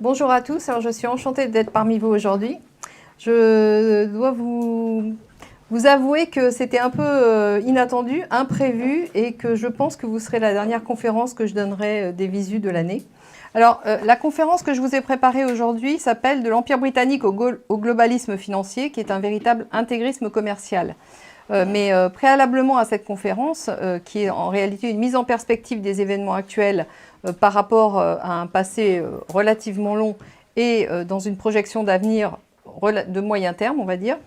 Bonjour à tous, alors je suis enchantée d'être parmi vous aujourd'hui. Je dois vous avouer que c'était un peu inattendu, imprévu et que je pense que vous serez la dernière conférence que je donnerai des visus de l'année. Alors, la conférence que je vous ai préparée aujourd'hui s'appelle « De l'Empire britannique au globalisme financier » qui est un véritable intégrisme commercial. Mais préalablement à cette conférence, qui est en réalité une mise en perspective des événements actuels par rapport à un passé relativement long et dans une projection d'avenir de moyen terme, on va dire,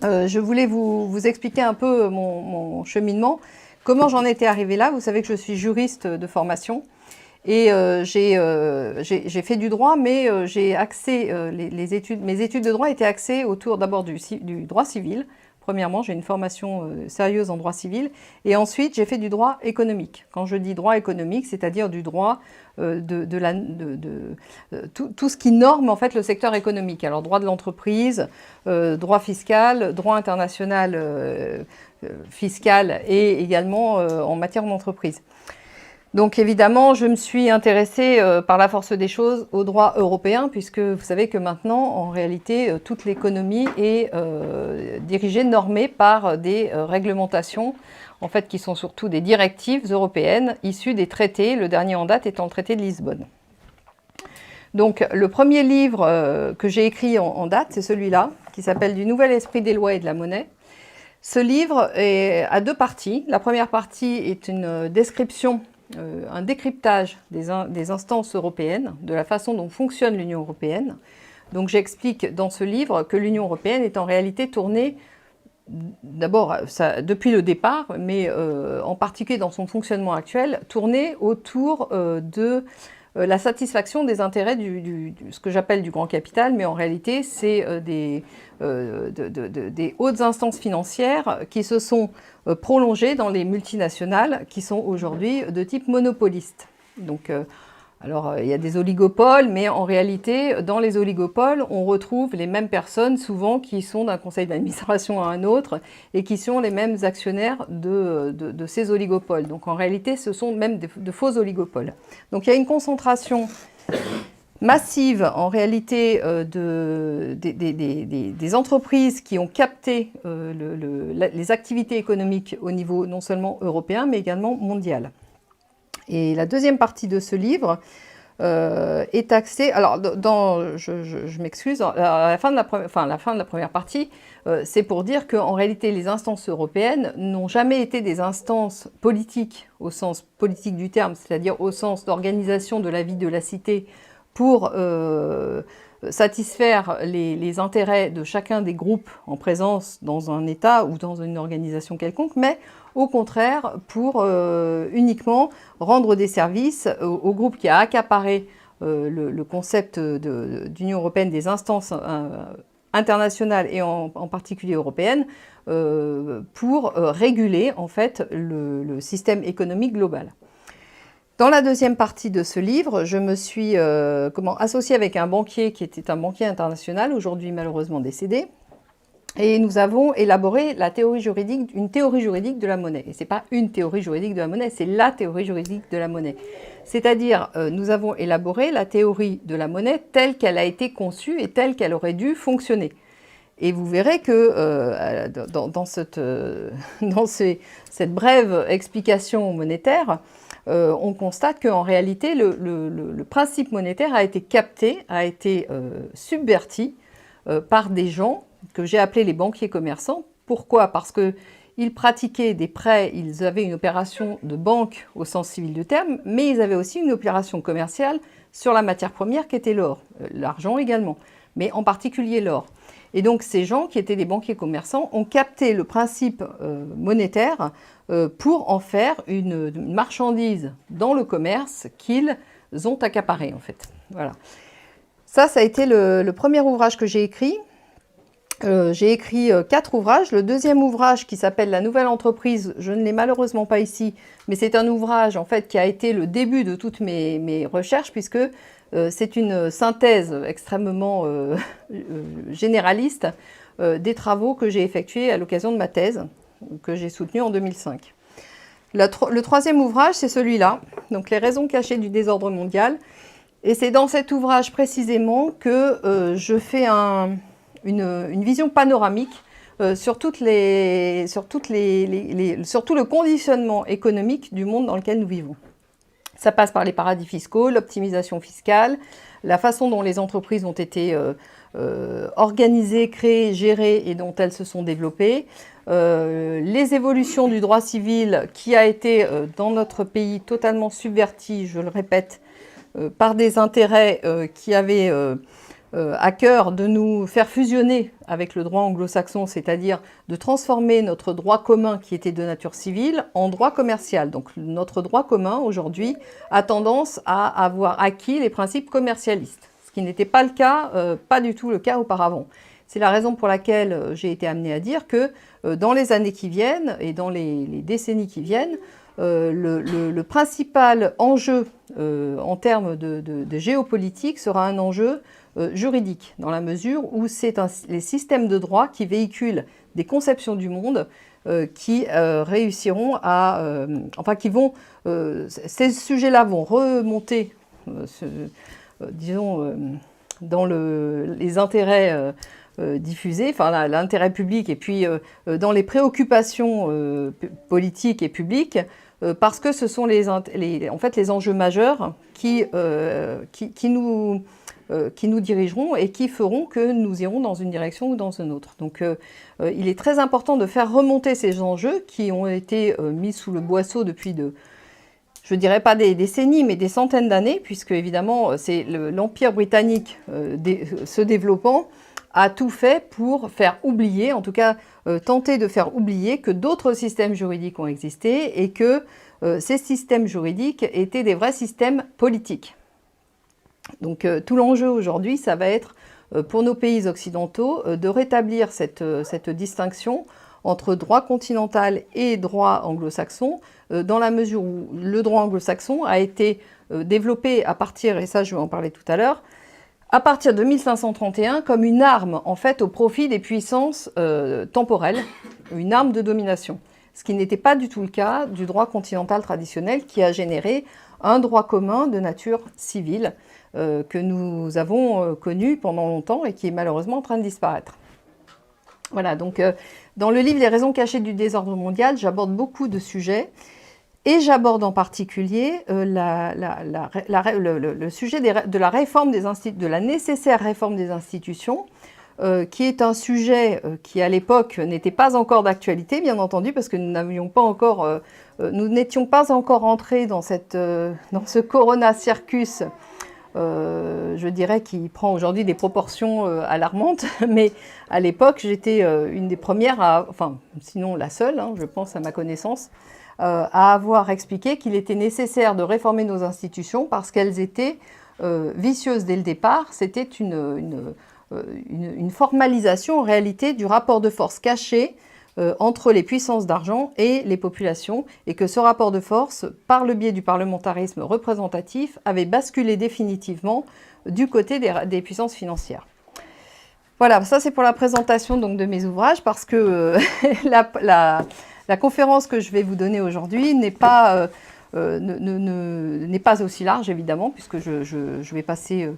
je voulais vous expliquer un peu mon cheminement, comment j'en étais arrivée là. Vous savez que je suis juriste de formation et j'ai fait du droit, mais j'ai axé mes études de droit étaient axées autour d'abord du droit civil. Premièrement, j'ai une formation sérieuse en droit civil et ensuite j'ai fait du droit économique. Quand je dis droit économique, c'est-à-dire du droit tout ce qui norme en fait le secteur économique. Alors droit de l'entreprise, droit fiscal, droit international fiscal et également en matière d'entreprise. Donc évidemment, je me suis intéressée par la force des choses au droit européen, puisque vous savez que maintenant, en réalité, toute l'économie est dirigée, normée par des réglementations, en fait, qui sont surtout des directives européennes issues des traités, le dernier en date étant le traité de Lisbonne. Donc le premier livre que j'ai écrit en date, c'est celui-là, qui s'appelle « Du nouvel esprit des lois et de la monnaie ». Ce livre a deux parties. La première partie est une description un décryptage des instances européennes, de la façon dont fonctionne l'Union européenne. Donc j'explique dans ce livre que l'Union européenne est en réalité tournée, d'abord depuis le départ, mais en particulier dans son fonctionnement actuel, tournée autour de la satisfaction des intérêts ce que j'appelle du grand capital, mais en réalité c'est des hautes instances financières qui se sont prolongées dans les multinationales qui sont aujourd'hui de type monopoliste. Donc, alors il y a des oligopoles, mais en réalité dans les oligopoles on retrouve les mêmes personnes souvent qui sont d'un conseil d'administration à un autre et qui sont les mêmes actionnaires de ces oligopoles. Donc en réalité ce sont même de faux oligopoles. Donc il y a une concentration massive en réalité des entreprises qui ont capté les activités économiques au niveau non seulement européen mais également mondial. Et la deuxième partie de ce livre est axée, alors je m'excuse, la fin de la première partie, c'est pour dire qu'en réalité les instances européennes n'ont jamais été des instances politiques au sens politique du terme, c'est-à-dire au sens d'organisation de la vie de la cité pour satisfaire les intérêts de chacun des groupes en présence dans un État ou dans une organisation quelconque, mais au contraire pour uniquement rendre des services au groupe qui a accaparé le concept d'Union européenne, des instances internationales et en particulier européennes, pour réguler en fait le système économique global. Dans la deuxième partie de ce livre, je me suis associée avec un banquier qui était un banquier international, aujourd'hui malheureusement décédé, et nous avons élaboré une théorie juridique de la monnaie. Et ce n'est pas une théorie juridique de la monnaie, c'est la théorie juridique de la monnaie. C'est-à-dire, nous avons élaboré la théorie de la monnaie telle qu'elle a été conçue et telle qu'elle aurait dû fonctionner. Et vous verrez que dans cette brève explication monétaire, on constate qu'en réalité, le principe monétaire a été capté, a été subverti par des gens que j'ai appelés les banquiers commerçants. Pourquoi? Parce qu'ils pratiquaient des prêts, ils avaient une opération de banque au sens civil du terme, mais ils avaient aussi une opération commerciale sur la matière première qui était l'or, l'argent également, mais en particulier l'or. Et donc ces gens qui étaient des banquiers commerçants ont capté le principe monétaire pour en faire une marchandise dans le commerce qu'ils ont accaparé en fait. Voilà. Ça a été le premier ouvrage que j'ai écrit. J'ai écrit 4 ouvrages. Le deuxième ouvrage qui s'appelle « La nouvelle entreprise », je ne l'ai malheureusement pas ici, mais c'est un ouvrage en fait qui a été le début de toutes mes recherches puisque c'est une synthèse extrêmement généraliste des travaux que j'ai effectués à l'occasion de ma thèse que j'ai soutenue en 2005. Le troisième ouvrage, c'est celui-là, donc « Les raisons cachées du désordre mondial », Et c'est dans cet ouvrage précisément que je fais une vision panoramique sur tout le conditionnement économique du monde dans lequel nous vivons. Ça passe par les paradis fiscaux, l'optimisation fiscale, la façon dont les entreprises ont été organisées, créées, gérées et dont elles se sont développées, les évolutions du droit civil qui a été dans notre pays totalement subverti, je le répète, par des intérêts qui avaient à cœur de nous faire fusionner avec le droit anglo-saxon, c'est-à-dire de transformer notre droit commun qui était de nature civile en droit commercial. Donc notre droit commun aujourd'hui a tendance à avoir acquis les principes commercialistes, ce qui n'était pas le cas, pas du tout le cas auparavant. C'est la raison pour laquelle j'ai été amenée à dire que dans les années qui viennent et dans les décennies qui viennent, le principal enjeu en termes de géopolitique sera un enjeu juridique, dans la mesure où c'est les systèmes de droit qui véhiculent des conceptions du monde qui réussiront à... ces sujets-là vont remonter, disons, dans les intérêts diffusés, enfin l'intérêt public, et puis dans les préoccupations politiques et publiques, parce que ce sont en fait les enjeux majeurs qui nous dirigeront et qui feront que nous irons dans une direction ou dans une autre. Donc il est très important de faire remonter ces enjeux qui ont été mis sous le boisseau depuis je ne dirais pas des décennies, mais des centaines d'années, puisque évidemment c'est l'Empire britannique se développant a tout fait pour faire oublier, en tout cas tenter de faire oublier que d'autres systèmes juridiques ont existé et que ces systèmes juridiques étaient des vrais systèmes politiques. Donc tout l'enjeu aujourd'hui, ça va être pour nos pays occidentaux de rétablir cette distinction entre droit continental et droit anglo-saxon, dans la mesure où le droit anglo-saxon a été développé à partir, et ça je vais en parler tout à l'heure, à partir de 1531 comme une arme en fait au profit des puissances temporelles, une arme de domination. Ce qui n'était pas du tout le cas du droit continental traditionnel qui a généré un droit commun de nature civile que nous avons connu pendant longtemps et qui est malheureusement en train de disparaître. Voilà, donc dans le livre « Les raisons cachées du désordre mondial », j'aborde beaucoup de sujets. Et j'aborde en particulier le sujet de la réforme de la nécessaire réforme des institutions, qui est un sujet qui à l'époque n'était pas encore d'actualité, bien entendu, parce que nous n'étions pas encore entrés dans ce corona circus, je dirais, qui prend aujourd'hui des proportions alarmantes. Mais à l'époque, j'étais une des premières, enfin sinon la seule, hein, je pense à ma connaissance, à avoir expliqué qu'il était nécessaire de réformer nos institutions parce qu'elles étaient vicieuses dès le départ. C'était une formalisation en réalité du rapport de force caché entre les puissances d'argent et les populations, et que ce rapport de force, par le biais du parlementarisme représentatif, avait basculé définitivement du côté des puissances financières. Voilà, ça c'est pour la présentation donc, de mes ouvrages, parce que la conférence que je vais vous donner aujourd'hui n'est pas aussi large, évidemment, puisque je vais passer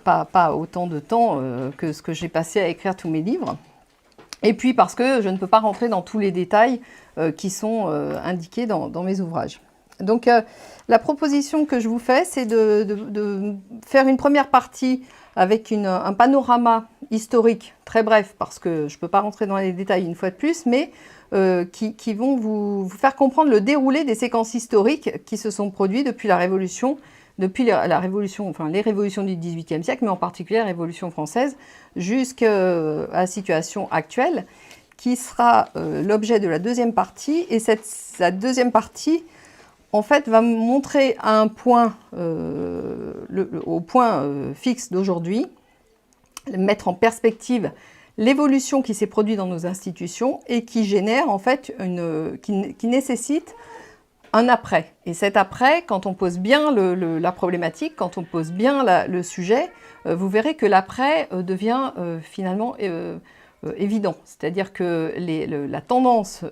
pas autant de temps que ce que j'ai passé à écrire tous mes livres. Et puis parce que je ne peux pas rentrer dans tous les détails qui sont indiqués dans mes ouvrages. Donc la proposition que je vous fais, c'est de faire une première partie avec un panorama historique très bref, parce que je ne peux pas rentrer dans les détails une fois de plus, mais qui vont vous faire comprendre le déroulé des séquences historiques qui se sont produites depuis les révolutions du XVIIIe siècle, mais en particulier la Révolution française, jusqu'à la situation actuelle, qui sera l'objet de la deuxième partie. Et la deuxième partie, en fait, va montrer à un point, au point fixe d'aujourd'hui, mettre en perspective l'évolution qui s'est produite dans nos institutions et qui génère, en fait, qui nécessite un après. Et cet après, quand on pose bien la problématique, quand on pose bien le sujet, vous verrez que l'après devient finalement évident. C'est-à-dire que la tendance,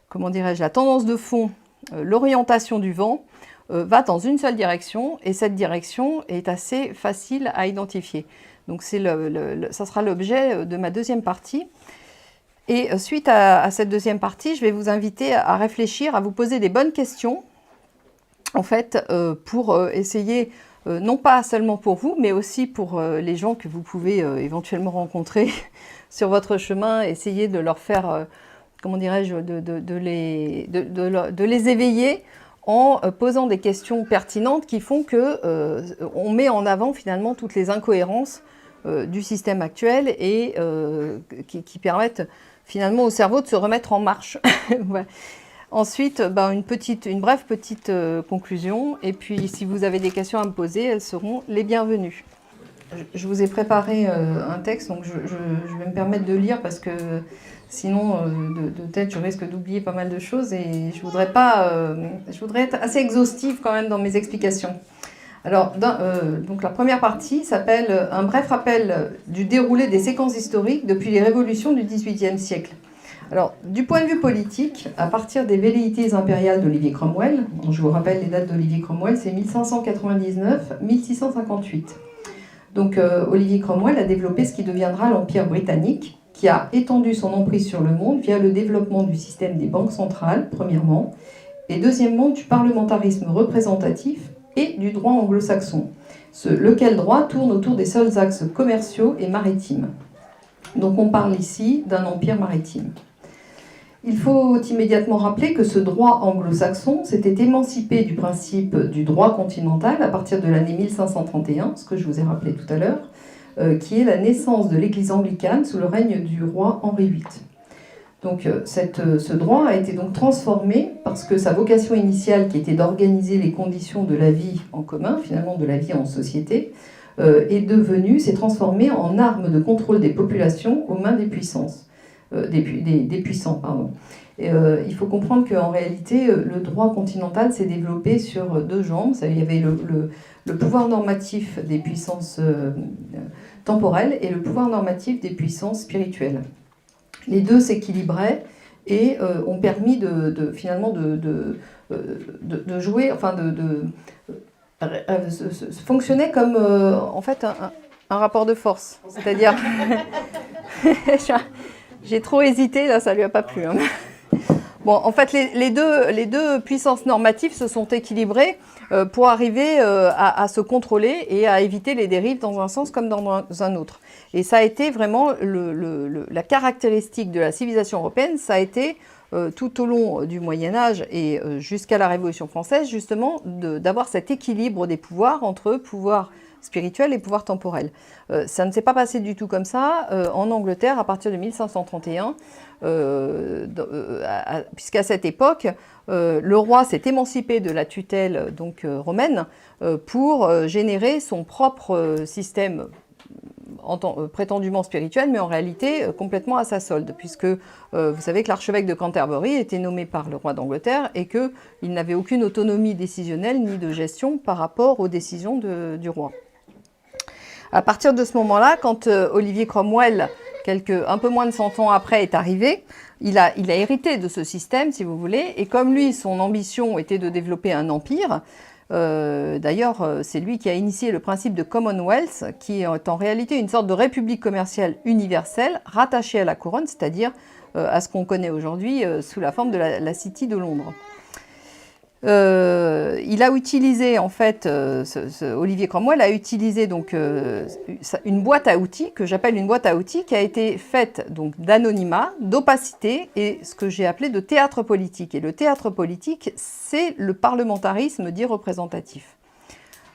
comment dirais-je, la tendance de fond, l'orientation du vent va dans une seule direction, et cette direction est assez facile à identifier. Donc ça sera l'objet de ma deuxième partie. Et suite à cette deuxième partie, je vais vous inviter à réfléchir, à vous poser des bonnes questions, en fait, pour essayer, non pas seulement pour vous, mais aussi pour les gens que vous pouvez éventuellement rencontrer sur votre chemin, essayer de leur faire, comment dirais-je, de les éveiller en posant des questions pertinentes qui font que on met en avant finalement toutes les incohérences du système actuel et qui permettent finalement au cerveau de se remettre en marche. Ouais. Ensuite, une brève petite conclusion, et puis si vous avez des questions à me poser, elles seront les bienvenues. Je vous ai préparé un texte, donc je vais me permettre de lire parce que sinon, de tête, je risque d'oublier pas mal de choses et je voudrais être assez exhaustive quand même dans mes explications. Alors, donc la première partie s'appelle « Un bref rappel du déroulé des séquences historiques depuis les révolutions du XVIIIe siècle ». Alors, du point de vue politique, à partir des velléités impériales d'Olivier Cromwell, je vous rappelle les dates d'Olivier Cromwell, c'est 1599-1658. Donc, Olivier Cromwell a développé ce qui deviendra l'Empire britannique, qui a étendu son emprise sur le monde via le développement du système des banques centrales, premièrement, et deuxièmement, du parlementarisme représentatif et du droit anglo-saxon, lequel droit tourne autour des seuls axes commerciaux et maritimes. Donc on parle ici d'un empire maritime. Il faut immédiatement rappeler que ce droit anglo-saxon s'était émancipé du principe du droit continental à partir de l'année 1531, ce que je vous ai rappelé tout à l'heure, qui est la naissance de l'Église anglicane sous le règne du roi Henri VIII. Donc ce droit a été donc transformé parce que sa vocation initiale, qui était d'organiser les conditions de la vie en commun, finalement de la vie en société, s'est transformé en arme de contrôle des populations aux mains des puissances, des puissants. Pardon. Il faut comprendre qu'en réalité, le droit continental s'est développé sur deux jambes. Il y avait le pouvoir normatif des puissances temporelles et le pouvoir normatif des puissances spirituelles. Les deux s'équilibraient et ont permis finalement de jouer, enfin fonctionner comme en fait un rapport de force. C'est-à-dire, j'ai trop hésité, là ça lui a pas plu. Hein. Bon, en fait, les deux puissances normatives se sont équilibrées pour arriver à se contrôler et à éviter les dérives dans un sens comme dans un autre. Et ça a été vraiment la caractéristique de la civilisation européenne, ça a été tout au long du Moyen-Âge et jusqu'à la Révolution française, justement, d'avoir cet équilibre des pouvoirs entre pouvoir spirituel et pouvoir temporel. Ça ne s'est pas passé du tout comme ça en Angleterre à partir de 1531, puisqu'à cette époque, le roi s'est émancipé de la tutelle romaine pour générer son propre système prétendument spirituel, mais en réalité complètement à sa solde, puisque vous savez que l'archevêque de Canterbury était nommé par le roi d'Angleterre et qu'il n'avait aucune autonomie décisionnelle ni de gestion par rapport aux décisions du roi. À partir de ce moment-là, quand Olivier Cromwell, un peu moins de 100 ans après, est arrivé, il a hérité de ce système, si vous voulez, et comme lui, son ambition était de développer un empire, d'ailleurs, c'est lui qui a initié le principe de Commonwealth, qui est en réalité une sorte de république commerciale universelle rattachée à la couronne, c'est-à-dire à ce qu'on connaît aujourd'hui sous la forme de la City de Londres. Il a utilisé, en fait, Olivier Cromwell a utilisé donc une boîte à outils, que j'appelle une boîte à outils, qui a été faite donc d'anonymat, d'opacité et ce que j'ai appelé de théâtre politique. Et le théâtre politique, c'est le parlementarisme dit représentatif.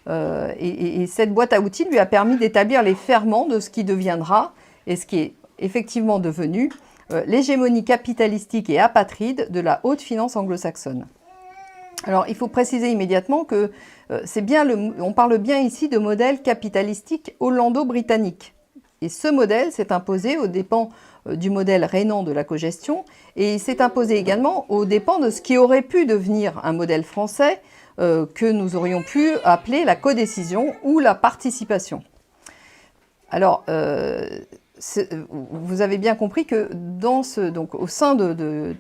Et cette boîte à outils lui a permis d'établir les ferments de ce qui deviendra, et ce qui est effectivement devenu, l'hégémonie capitalistique et apatride de la haute finance anglo-saxonne. Alors, il faut préciser immédiatement que on parle bien ici de modèle capitalistique hollando-britannique. Et ce modèle s'est imposé aux dépens du modèle rhénan de la cogestion et il s'est imposé également aux dépens de ce qui aurait pu devenir un modèle français que nous aurions pu appeler la codécision ou la participation. Alors, vous avez bien compris que au sein de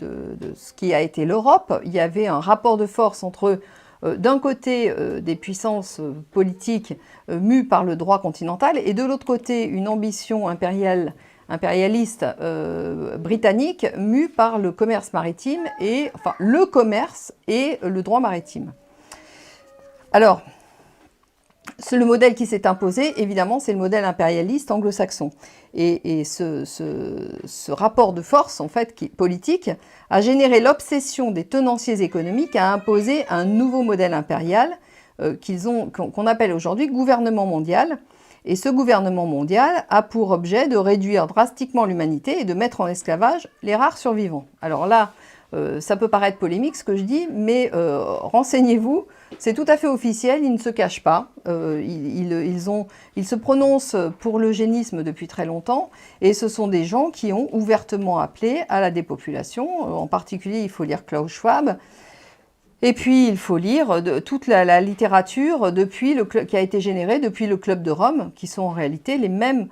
ce qui a été l'Europe, il y avait un rapport de force entre d'un côté des puissances politiques mues par le droit continental et de l'autre côté une ambition impérialiste britannique mue par le commerce maritime et enfin le commerce et le droit maritime. Alors, le modèle qui s'est imposé, évidemment, c'est le modèle impérialiste anglo-saxon. Et ce rapport de force, en fait, politique, a généré l'obsession des tenanciers économiques à imposer un nouveau modèle impérial qu'on appelle aujourd'hui gouvernement mondial. Et ce gouvernement mondial a pour objet de réduire drastiquement l'humanité et de mettre en esclavage les rares survivants. Alors là, ça peut paraître polémique ce que je dis, mais renseignez-vous, c'est tout à fait officiel, ils ne se cachent pas. Ils se prononcent pour l'eugénisme depuis très longtemps, et ce sont des gens qui ont ouvertement appelé à la dépopulation. En particulier, il faut lire Klaus Schwab. Et puis, il faut lire toute la littérature qui a été générée depuis le Club de Rome, qui sont en réalité les mêmes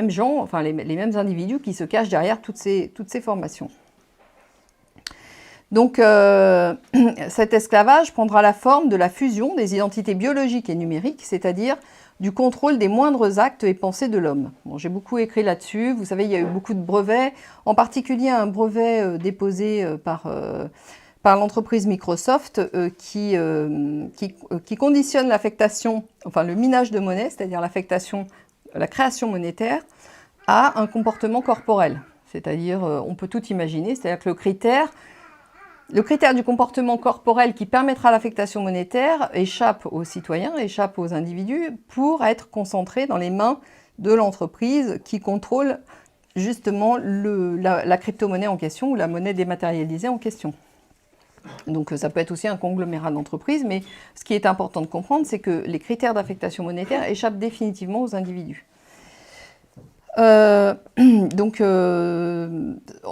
gens, enfin les mêmes individus qui se cachent derrière toutes ces formations. Donc, cet esclavage prendra la forme de la fusion des identités biologiques et numériques, c'est-à-dire du contrôle des moindres actes et pensées de l'homme. Bon, j'ai beaucoup écrit là-dessus. Vous savez, il y a eu beaucoup de brevets, en particulier un brevet déposé par l'entreprise Microsoft qui conditionne l'affectation, enfin le minage de monnaie, c'est-à-dire la création monétaire, à un comportement corporel. C'est-à-dire, on peut tout imaginer, c'est-à-dire que le critère du comportement corporel qui permettra l'affectation monétaire échappe aux citoyens, échappe aux individus, pour être concentré dans les mains de l'entreprise qui contrôle justement la crypto-monnaie en question ou la monnaie dématérialisée en question. Donc ça peut être aussi un conglomérat d'entreprises, mais ce qui est important de comprendre, c'est que les critères d'affectation monétaire échappent définitivement aux individus. Donc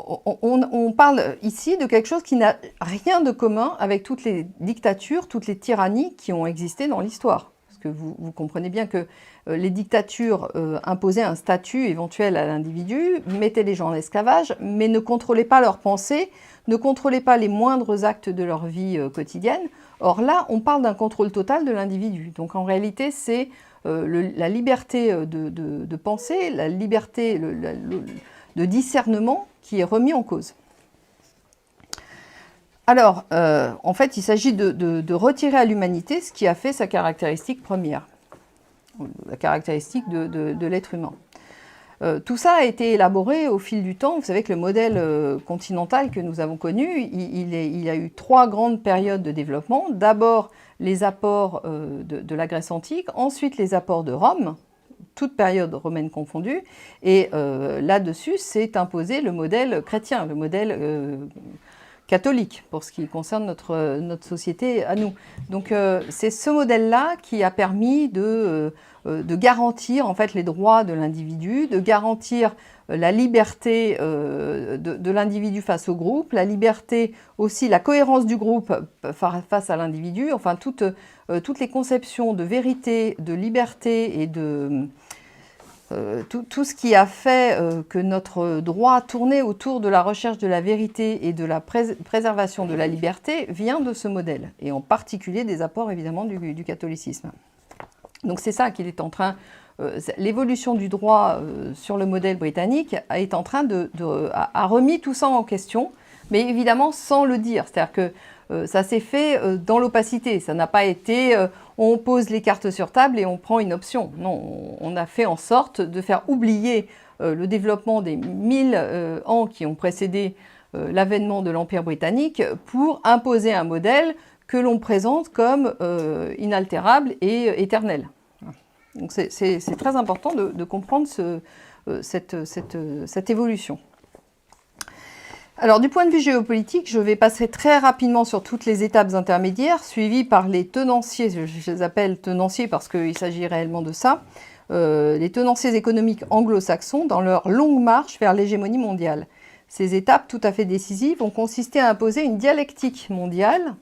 on parle ici de quelque chose qui n'a rien de commun avec toutes les dictatures, toutes les tyrannies qui ont existé dans l'histoire. Parce que vous comprenez bien que les dictatures imposaient un statut éventuel à l'individu, mettaient les gens en esclavage, mais ne contrôlaient pas leurs pensées, ne contrôlaient pas les moindres actes de leur vie quotidienne. Or là, on parle d'un contrôle total de l'individu. Donc en réalité, c'est la liberté de penser, la liberté de discernement qui est remis en cause. Alors, en fait, il s'agit de retirer à l'humanité ce qui a fait sa caractéristique première, la caractéristique de l'être humain. Tout ça a été élaboré au fil du temps. Vous savez que le modèle continental que nous avons connu, il a eu 3 grandes périodes de développement. D'abord, les apports de la Grèce antique, ensuite les apports de Rome, toute période romaine confondue, et là-dessus s'est imposé le modèle chrétien, le modèle catholique, pour ce qui concerne notre société à nous. Donc c'est ce modèle-là qui a permis de garantir en fait les droits de l'individu, de garantir la liberté de l'individu face au groupe, la liberté aussi, la cohérence du groupe face à l'individu, enfin toutes les conceptions de vérité, de liberté et de tout ce qui a fait que notre droit tournait autour de la recherche de la vérité et de la préservation de la liberté vient de ce modèle, et en particulier des apports évidemment du catholicisme. Donc c'est ça qu'il est en train, l'évolution du droit sur le modèle britannique est en train a remis tout ça en question, mais évidemment sans le dire. C'est-à-dire que ça s'est fait dans l'opacité, ça n'a pas été on pose les cartes sur table et on prend une option. Non, on a fait en sorte de faire oublier le développement des 1000 ans qui ont précédé l'avènement de l'Empire britannique pour imposer un modèle que l'on présente comme inaltérable et éternel. Donc c'est très important de comprendre cette évolution. Alors du point de vue géopolitique, je vais passer très rapidement sur toutes les étapes intermédiaires, suivies par les tenanciers, je les appelle tenanciers parce qu'il s'agit réellement de ça, les tenanciers économiques anglo-saxons dans leur longue marche vers l'hégémonie mondiale. Ces étapes tout à fait décisives ont consisté à imposer une dialectique mondiale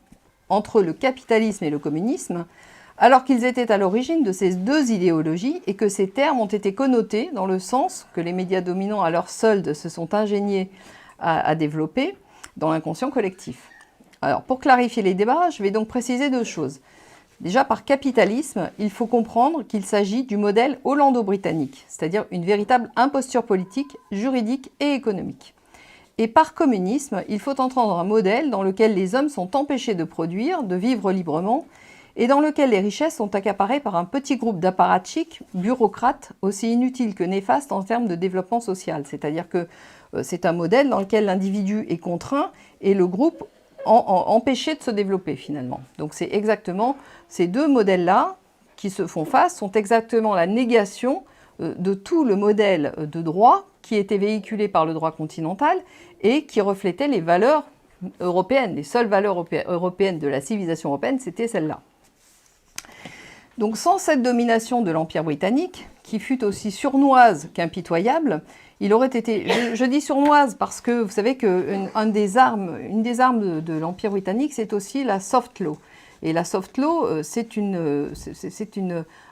entre le capitalisme et le communisme, alors qu'ils étaient à l'origine de ces 2 idéologies et que ces termes ont été connotés dans le sens que les médias dominants à leur solde se sont ingéniés à développer dans l'inconscient collectif. Alors, pour clarifier les débats, je vais donc préciser 2 choses. Déjà, par capitalisme, il faut comprendre qu'il s'agit du modèle hollando-britannique, c'est-à-dire une véritable imposture politique, juridique et économique. Et par communisme, il faut entendre un modèle dans lequel les hommes sont empêchés de produire, de vivre librement, et dans lequel les richesses sont accaparées par un petit groupe d'apparatchiks, bureaucrates, aussi inutiles que néfastes en termes de développement social. C'est-à-dire que c'est un modèle dans lequel l'individu est contraint et le groupe empêché de se développer finalement. Donc c'est exactement ces 2 modèles-là qui se font face, sont exactement la négation de tout le modèle de droit qui était véhiculé par le droit continental et qui reflétait les valeurs européennes. Les seules valeurs européennes de la civilisation européenne, c'était celle-là. Donc sans cette domination de l'Empire britannique, qui fut aussi sournoise qu'impitoyable, il aurait été, je dis sournoise parce que vous savez qu'une des armes de l'Empire britannique, c'est aussi la soft law. Et la soft law, c'est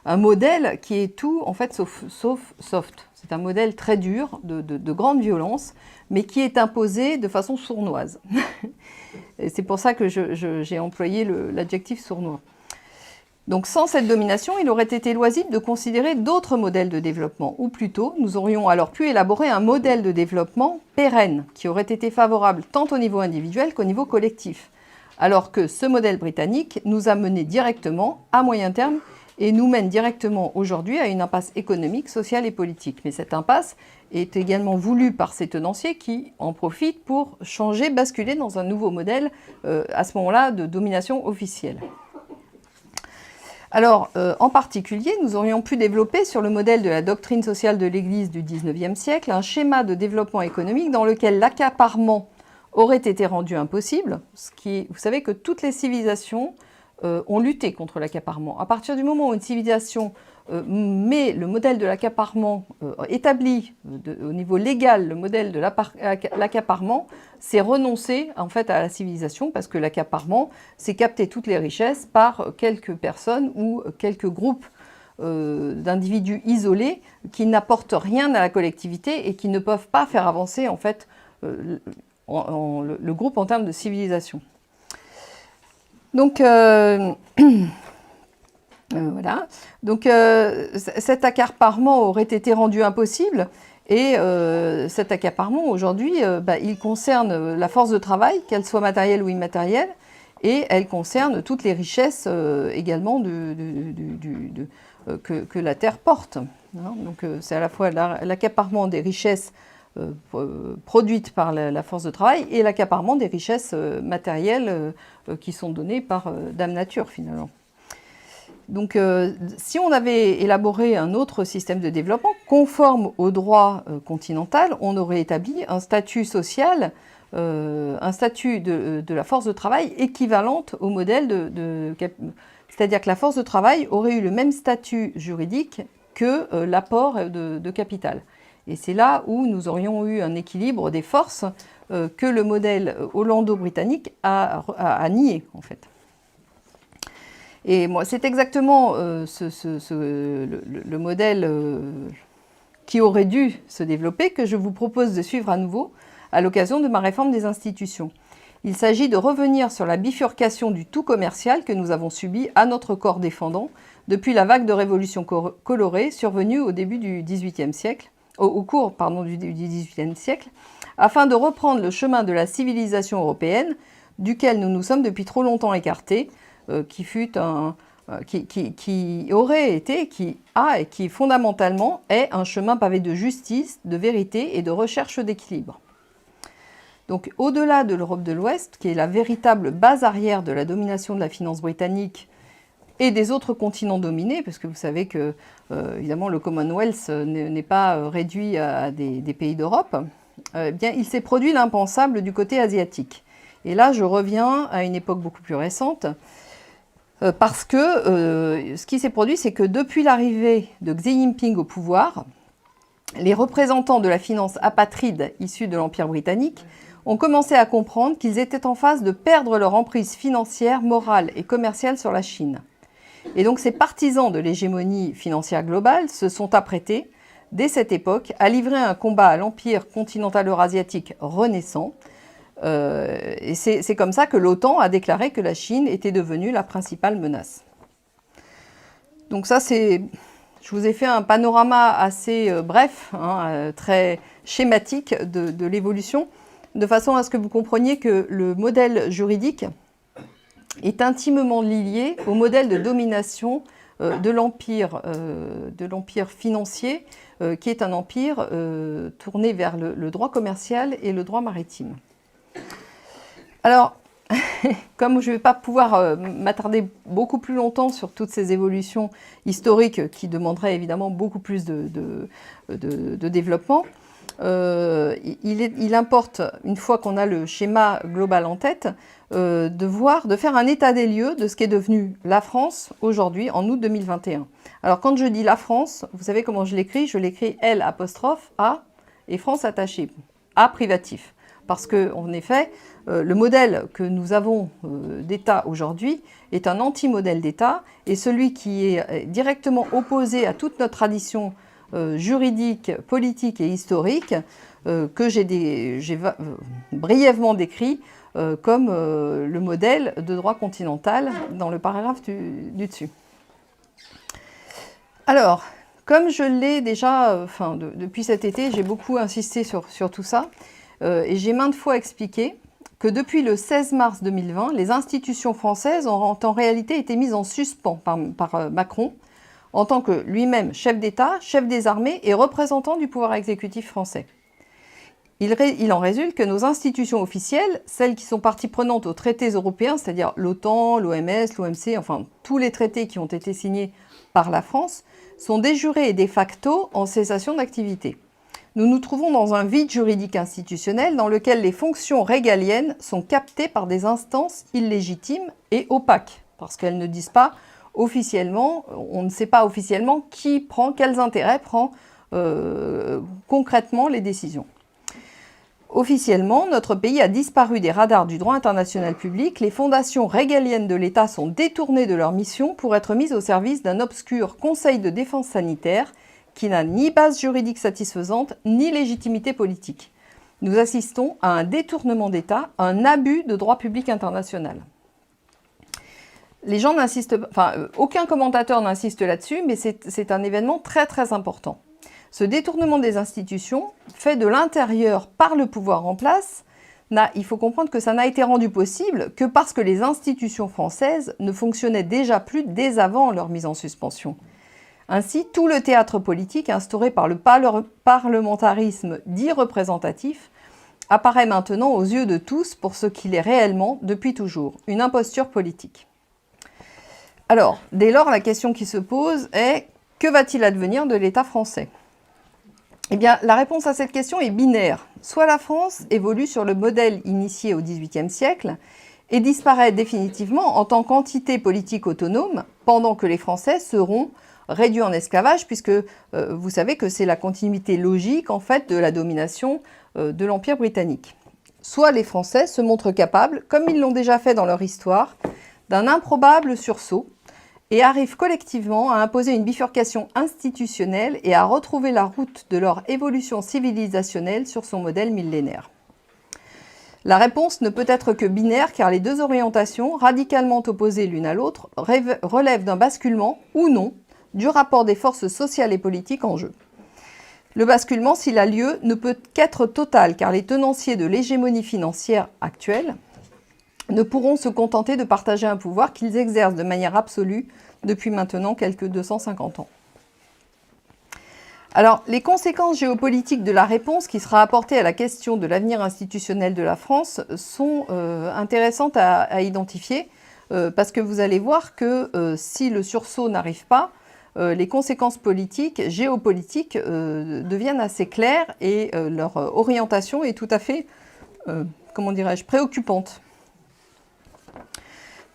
un modèle qui est tout, en fait, sauf soft. C'est un modèle très dur, de grande violence, mais qui est imposé de façon sournoise. Et c'est pour ça que j'ai employé l'adjectif sournois. Donc sans cette domination, il aurait été loisible de considérer d'autres modèles de développement, ou plutôt, nous aurions alors pu élaborer un modèle de développement pérenne, qui aurait été favorable tant au niveau individuel qu'au niveau collectif. Alors que ce modèle britannique nous a mené directement, à moyen terme, et nous mène directement aujourd'hui à une impasse économique, sociale et politique. Mais cette impasse est également voulue par ces tenanciers qui en profitent pour changer, basculer dans un nouveau modèle, à ce moment-là, de domination officielle. Alors, en particulier, nous aurions pu développer sur le modèle de la doctrine sociale de l'Église du XIXe siècle un schéma de développement économique dans lequel l'accaparement aurait été rendu impossible. Vous savez que toutes les civilisations ont lutté contre l'accaparement. À partir du moment où une civilisation met le modèle de l'accaparement, établit au niveau légal le modèle de l'accaparement, c'est renoncer en fait à la civilisation parce que l'accaparement, c'est capter toutes les richesses par quelques personnes ou quelques groupes d'individus isolés qui n'apportent rien à la collectivité et qui ne peuvent pas faire avancer en fait le groupe en termes de civilisation. Donc voilà. Donc cet accaparement aurait été rendu impossible et cet accaparement aujourd'hui, il concerne la force de travail, qu'elle soit matérielle ou immatérielle, et elle concerne toutes les richesses également que la Terre porte. Hein. Donc c'est à la fois l'accaparement des richesses produites par la force de travail et l'accaparement des richesses matérielles qui sont données par Dame Nature finalement. Donc si on avait élaboré un autre système de développement conforme au droit continental, on aurait établi un statut social, un statut de la force de travail équivalente au modèle c'est-à-dire que la force de travail aurait eu le même statut juridique que l'apport de capital. Et c'est là où nous aurions eu un équilibre des forces que le modèle hollando-britannique a nié, en fait. Et moi, c'est exactement le modèle qui aurait dû se développer que je vous propose de suivre à nouveau à l'occasion de ma réforme des institutions. Il s'agit de revenir sur la bifurcation du tout commercial que nous avons subi à notre corps défendant depuis la vague de révolution colorée survenue au début du XVIIIe siècle, au cours du XVIIIe siècle, afin de reprendre le chemin de la civilisation européenne, duquel nous nous sommes depuis trop longtemps écartés, qui aurait été, qui a et qui fondamentalement est un chemin pavé de justice, de vérité et de recherche d'équilibre. Donc au-delà de l'Europe de l'Ouest, qui est la véritable base arrière de la domination de la finance britannique et des autres continents dominés, parce que vous savez que évidemment le Commonwealth n'est pas réduit à des pays d'Europe, bien il s'est produit l'impensable du côté asiatique. Et là je reviens à une époque beaucoup plus récente, parce que ce qui s'est produit, c'est que depuis l'arrivée de Xi Jinping au pouvoir, les représentants de la finance apatride issue de l'Empire britannique ont commencé à comprendre qu'ils étaient en phase de perdre leur emprise financière, morale et commerciale sur la Chine. Et donc ces partisans de l'hégémonie financière globale se sont apprêtés, dès cette époque, à livrer un combat à l'empire continental eurasiatique renaissant, Et c'est comme ça que l'OTAN a déclaré que la Chine était devenue la principale menace. Donc ça, je vous ai fait un panorama assez bref, hein, très schématique de l'évolution, de façon à ce que vous compreniez que le modèle juridique est intimement lié au modèle de domination de l'empire financier, qui est un empire tourné vers le droit commercial et le droit maritime. Alors, comme je ne vais pas pouvoir m'attarder beaucoup plus longtemps sur toutes ces évolutions historiques qui demanderaient évidemment beaucoup plus de développement, il importe, une fois qu'on a le schéma global en tête, de faire un état des lieux de ce qu'est devenu la France aujourd'hui, en août 2021. Alors quand je dis la France, vous savez comment je l'écris? Je l'écris L apostrophe A et France attaché, A privatif. Parce que, en effet, le modèle que nous avons d'État aujourd'hui est un anti-modèle d'État, et celui qui est directement opposé à toute notre tradition juridique, politique et historique, que j'ai brièvement décrit comme le modèle de droit continental dans le paragraphe du dessus. Alors, comme je l'ai déjà, depuis cet été, j'ai beaucoup insisté sur tout ça, et j'ai maintes fois expliqué que depuis le 16 mars 2020, les institutions françaises ont en réalité été mises en suspens par Macron, en tant que lui-même chef d'État, chef des armées et représentant du pouvoir exécutif français. Il en résulte que nos institutions officielles, celles qui sont parties prenantes aux traités européens, c'est-à-dire l'OTAN, l'OMS, l'OMC, enfin tous les traités qui ont été signés par la France, sont de jure et de facto en cessation d'activité. Nous nous trouvons dans un vide juridique institutionnel dans lequel les fonctions régaliennes sont captées par des instances illégitimes et opaques, parce qu'elles ne disent pas officiellement, on ne sait pas officiellement quels intérêts prend concrètement les décisions. Officiellement, notre pays a disparu des radars du droit international public, les fondations régaliennes de l'État sont détournées de leur mission pour être mises au service d'un obscur conseil de défense sanitaire qui n'a ni base juridique satisfaisante, ni légitimité politique. Nous assistons à un détournement d'État, un abus de droit public international. Les gens n'insistent pas, aucun commentateur n'insiste là-dessus, mais c'est un événement très très important. Ce détournement des institutions, fait de l'intérieur par le pouvoir en place, il faut comprendre que ça n'a été rendu possible que parce que les institutions françaises ne fonctionnaient déjà plus dès avant leur mise en suspension. Ainsi, tout le théâtre politique instauré par le parlementarisme dit représentatif apparaît maintenant aux yeux de tous pour ce qu'il est réellement depuis toujours, une imposture politique. Alors, dès lors, la question qui se pose est « que va-t-il advenir de l'État français ?» Eh bien, la réponse à cette question est binaire. Soit la France évolue sur le modèle initié au XVIIIe siècle et disparaît définitivement en tant qu'entité politique autonome, pendant que les Français seront réduits en esclavage, puisque vous savez que c'est la continuité logique en fait de la domination de l'Empire britannique. Soit les Français se montrent capables, comme ils l'ont déjà fait dans leur histoire, d'un improbable sursaut et arrivent collectivement à imposer une bifurcation institutionnelle et à retrouver la route de leur évolution civilisationnelle sur son modèle millénaire. La réponse ne peut être que binaire car les deux orientations, radicalement opposées l'une à l'autre, relèvent d'un basculement ou non du rapport des forces sociales et politiques en jeu. Le basculement, s'il a lieu, ne peut qu'être total car les tenanciers de l'hégémonie financière actuelle ne pourront se contenter de partager un pouvoir qu'ils exercent de manière absolue depuis maintenant quelques 250 ans. Alors, les conséquences géopolitiques de la réponse qui sera apportée à la question de l'avenir institutionnel de la France sont intéressantes à identifier parce que vous allez voir que si le sursaut n'arrive pas, les conséquences politiques, géopolitiques deviennent assez claires et leur orientation est tout à fait, préoccupante.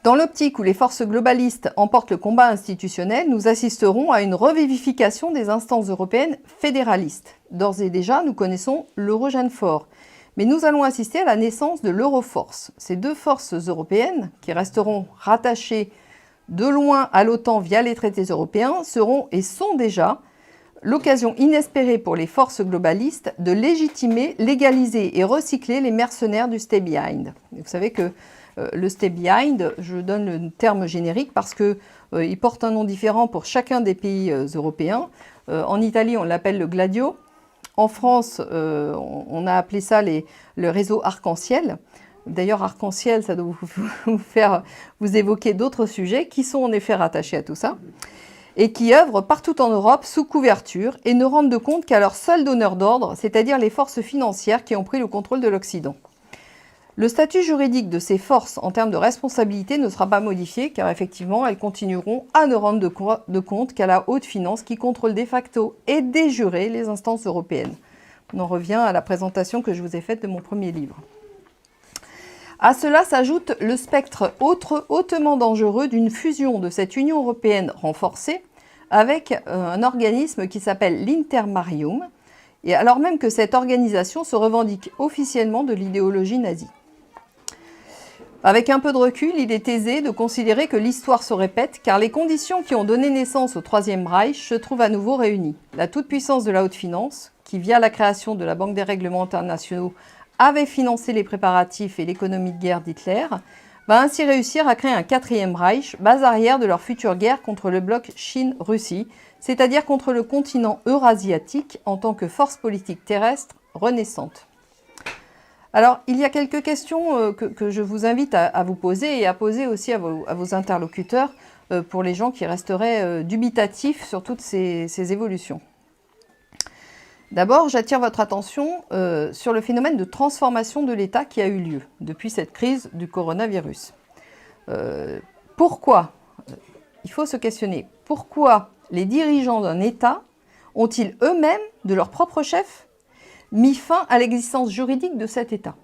Dans l'optique où les forces globalistes emportent le combat institutionnel, nous assisterons à une revivification des instances européennes fédéralistes. D'ores et déjà, nous connaissons l'Eurogène-Fort, mais nous allons assister à la naissance de l'Euroforce. Ces deux forces européennes, qui resteront rattachées de loin à l'OTAN via les traités européens, seront et sont déjà l'occasion inespérée pour les forces globalistes de légitimer, légaliser et recycler les mercenaires du stay behind. Vous savez que le stay behind, je donne le terme générique parce qu'il porte un nom différent pour chacun des pays européens. En Italie, on l'appelle le Gladio. En France, on a appelé ça le réseau Arc-en-Ciel. D'ailleurs, Arc-en-Ciel, ça doit vous faire vous évoquer d'autres sujets qui sont en effet rattachés à tout ça et qui œuvrent partout en Europe sous couverture et ne rendent de compte qu'à leur seul donneur d'ordre, c'est-à-dire les forces financières qui ont pris le contrôle de l'Occident. Le statut juridique de ces forces en termes de responsabilité ne sera pas modifié car effectivement, elles continueront à ne rendre de compte qu'à la haute finance qui contrôle de facto et de jure les instances européennes. On en revient à la présentation que je vous ai faite de mon premier livre. À cela s'ajoute le spectre hautement dangereux d'une fusion de cette Union européenne renforcée avec un organisme qui s'appelle l'Intermarium, et alors même que cette organisation se revendique officiellement de l'idéologie nazie. Avec un peu de recul, il est aisé de considérer que l'histoire se répète, car les conditions qui ont donné naissance au Troisième Reich se trouvent à nouveau réunies. La toute-puissance de la haute finance, qui via la création de la Banque des règlements internationaux avait financé les préparatifs et l'économie de guerre d'Hitler, va ainsi réussir à créer un quatrième Reich, base arrière de leur future guerre contre le bloc Chine-Russie, c'est-à-dire contre le continent eurasiatique en tant que force politique terrestre renaissante. Alors, il y a quelques questions que je vous invite à vous poser et à poser aussi à vos interlocuteurs pour les gens qui resteraient dubitatifs sur toutes ces évolutions. D'abord, j'attire votre attention sur le phénomène de transformation de l'État qui a eu lieu depuis cette crise du coronavirus. Pourquoi? Il faut se questionner. Pourquoi les dirigeants d'un État ont-ils eux-mêmes, de leur propre chef, mis fin à l'existence juridique de cet État?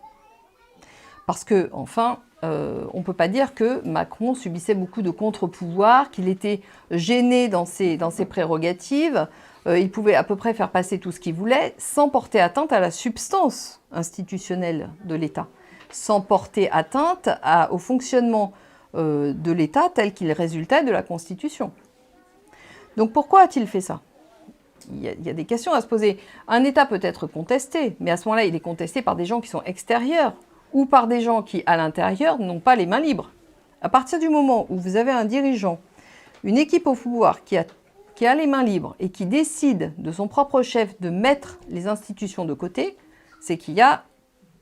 Parce que, enfin, on ne peut pas dire que Macron subissait beaucoup de contre-pouvoirs, qu'il était gêné dans ses prérogatives. Il pouvait à peu près faire passer tout ce qu'il voulait sans porter atteinte à la substance institutionnelle de l'État, sans porter atteinte au fonctionnement de l'État tel qu'il résultait de la Constitution. Donc pourquoi a-t-il fait ça? Il y a des questions à se poser. Un État peut être contesté, mais à ce moment-là, il est contesté par des gens qui sont extérieurs ou par des gens qui, à l'intérieur, n'ont pas les mains libres. À partir du moment où vous avez un dirigeant, une équipe au pouvoir qui a les mains libres et qui décide de son propre chef de mettre les institutions de côté, c'est qu'il a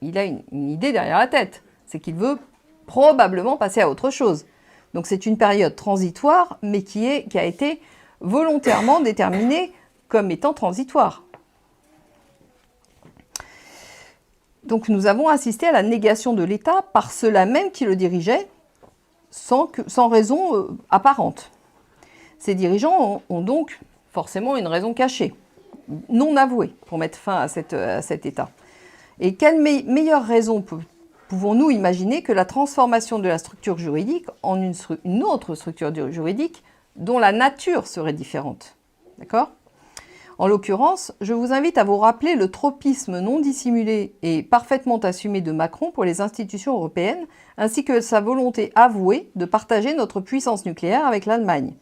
une idée derrière la tête. C'est qu'il veut probablement passer à autre chose. Donc c'est une période transitoire, mais qui a été volontairement déterminée comme étant transitoire. Donc nous avons assisté à la négation de l'État par ceux-là même qui le dirigeaient sans raison apparente. Ces dirigeants ont donc forcément une raison cachée, non avouée, pour mettre fin à cet État. Et quelle meilleure raison pouvons-nous imaginer que la transformation de la structure juridique en une autre structure juridique dont la nature serait différente? D'accord ? En l'occurrence, je vous invite à vous rappeler le tropisme non dissimulé et parfaitement assumé de Macron pour les institutions européennes, ainsi que sa volonté avouée de partager notre puissance nucléaire avec l'Allemagne.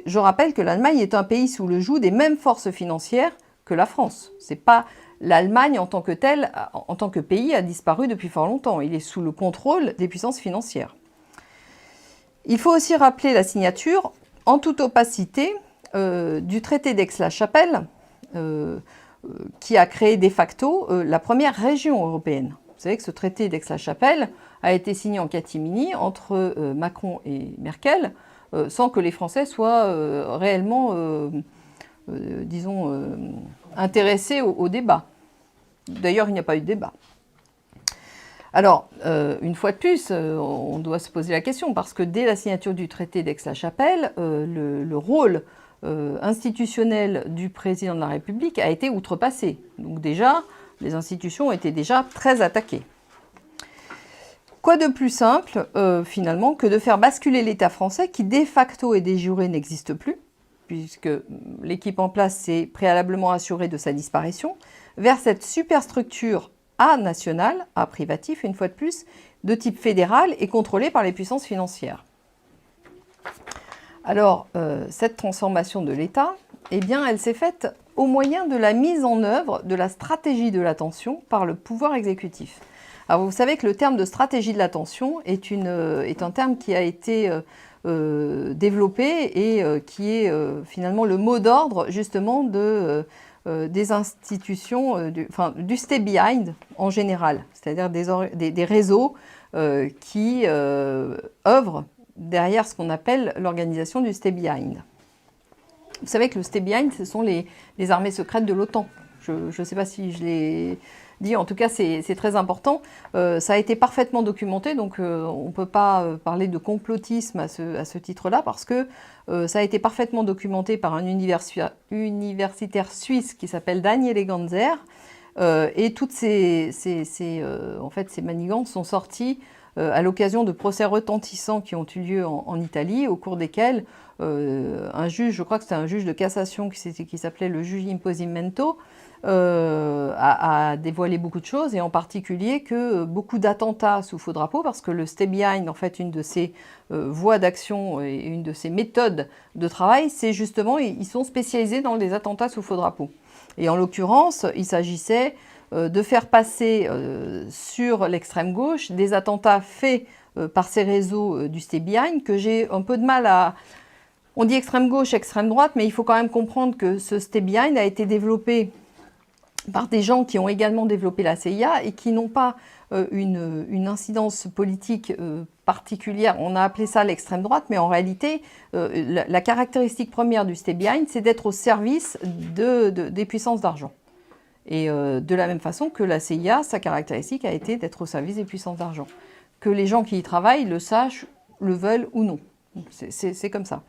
Je rappelle que l'Allemagne est un pays sous le joug des mêmes forces financières que la France. C'est pas l'Allemagne en tant que telle, en tant que pays, a disparu depuis fort longtemps. Il est sous le contrôle des puissances financières. Il faut aussi rappeler la signature, en toute opacité, du traité d'Aix-la-Chapelle, qui a créé de facto la première région européenne. Vous savez que ce traité d'Aix-la-Chapelle a été signé en catimini entre Macron et Merkel, sans que les Français soient réellement, disons, intéressés au débat. D'ailleurs, il n'y a pas eu de débat. Alors, une fois de plus, on doit se poser la question, parce que dès la signature du traité d'Aix-la-Chapelle, le rôle institutionnel du président de la République a été outrepassé. Donc déjà, les institutions étaient déjà très attaquées. Quoi de plus simple, finalement, que de faire basculer l'État français, qui de facto et de jure n'existe plus, puisque l'équipe en place s'est préalablement assurée de sa disparition, vers cette superstructure nationale, privatif, une fois de plus, de type fédéral et contrôlée par les puissances financières. Alors, cette transformation de l'État, eh bien, elle s'est faite au moyen de la mise en œuvre de la stratégie de l'attention par le pouvoir exécutif. Alors vous savez que le terme de stratégie de l'attention est un terme qui a été développé et qui est finalement le mot d'ordre justement des institutions, du stay behind en général, c'est-à-dire des réseaux qui œuvrent derrière ce qu'on appelle l'organisation du stay behind. Vous savez que le stay behind, ce sont les armées secrètes de l'OTAN. Je ne sais pas si je l'ai dit, en tout cas c'est très important. Ça a été parfaitement documenté, donc on ne peut pas parler de complotisme à ce titre-là, parce que ça a été parfaitement documenté par un universitaire suisse qui s'appelle Daniele Ganser, et toutes ces manigances sont sorties à l'occasion de procès retentissants qui ont eu lieu en Italie, au cours desquels un juge, je crois que c'était un juge de cassation qui s'appelait le juge Imposimento, a dévoilé beaucoup de choses, et en particulier que beaucoup d'attentats sous faux drapeau, parce que le stay behind, en fait, une de ses voies d'action et une de ses méthodes de travail, c'est justement, ils sont spécialisés dans les attentats sous faux drapeau. Et en l'occurrence, il s'agissait de faire passer sur l'extrême gauche des attentats faits par ces réseaux du stay behind, que j'ai un peu de mal à... On dit extrême gauche, extrême droite, mais il faut quand même comprendre que ce stay behind a été développé par des gens qui ont également développé la CIA et qui n'ont pas une incidence politique particulière. On a appelé ça l'extrême droite, mais en réalité, la caractéristique première du stay behind, c'est d'être au service des puissances d'argent. Et de la même façon que la CIA, sa caractéristique a été d'être au service des puissances d'argent. Que les gens qui y travaillent le sachent, le veulent ou non. C'est comme ça.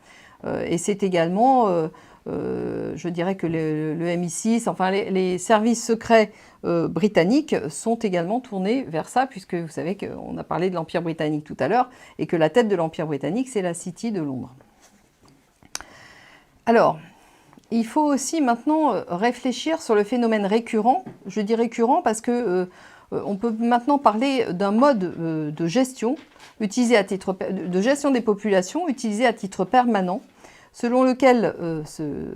Et c'est également, je dirais que le MI6, enfin les services secrets britanniques sont également tournés vers ça, puisque vous savez qu'on a parlé de l'Empire britannique tout à l'heure, et que la tête de l'Empire britannique, c'est la City de Londres. Alors, il faut aussi maintenant réfléchir sur le phénomène récurrent. Je dis récurrent parce que on peut maintenant parler d'un mode de gestion utilisé à titre de gestion des populations utilisé à titre permanent, selon lequel